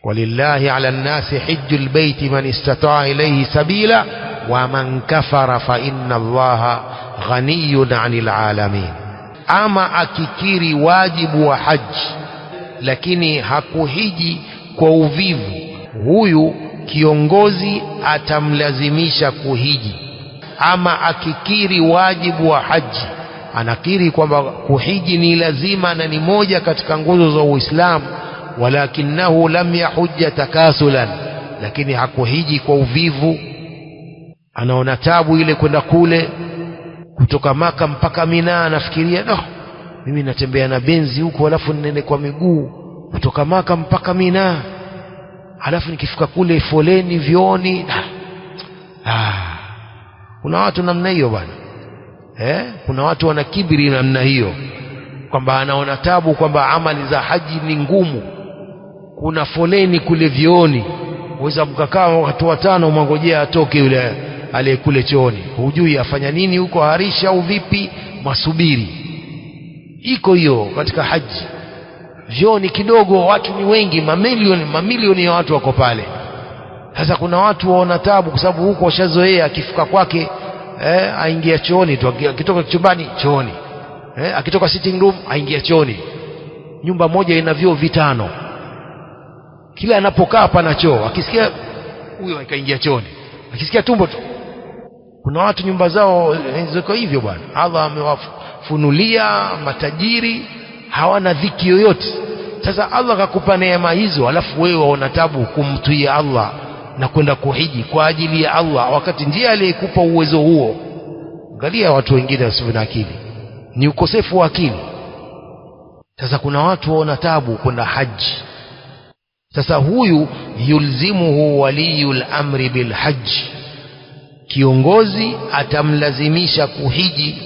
walillahi ala nnasi hijjul baiti man istata'a ilayhi sabila wa man kafara fa inna allaha ghaniyun 'anil alamin. Ama akikiri wajibu wa haji lakini hakuhiji kwa uvivu, huyu kiongozi atamlazimisha kuhiji. Ama akikiri wajibu wa haji, anakiri kwamba kuhiji ni lazima na ni moja katika nguzo za Uislamu, walakinahu lam yahujja takasulan, lakini hakuhiji kwa uvivu, anaona tabu ile kwenda kule kutoka Maka mpaka Mina, anafikiria mimi natembea na benzi huko alafu nene kwa miguu kutoka Maka mpaka Mina, alafu nikifika kule foleni vioni. Kuna watu namna hiyo bwana. Kuna watu wana kibiri namna hiyo, kwamba anaona tabu kwamba amali za haji ni ngumu, kuna foleni kule vioni, uweza mkakaa watu watano mwangojea atoke yule aliyekule chooni, hujui afanya nini huko, harisha au vipi, masubiri. Iko hiyo katika haji, vioni kidogo, watu ni wengi, mamilioni ya watu wako pale. Sasa kuna watu waona tabu kwa sababu huko washazoea, akifika kwake aingia chooni tu, akitoka chumbani chooni, akitoka sitting room aingia chooni. Nyumba moja ina vyoo vitano, kila anapokaa pana choo, akisikia huyo akaingia chooni, akisikia tumbo tu. Kuna watu nyumba zao ziko hivyo bwana. Allah amewafunulia matajiri, hawana dhiki yoyote. Sasa Allah akakupa neema hizo, alafu wewe waona tabu kumtii Allah na kwenda kuhiji kwa ajili ya Allah, wakati ndiye aliyekupa uwezo huo. Angalia watu wengine wasio na akili, ni ukosefu wa akili. Sasa kuna watu waona tabu kwenda haji. Sasa huyu yulzimuhu waliyul amri bil hajj, kiongozi atamlazimisha kuhiji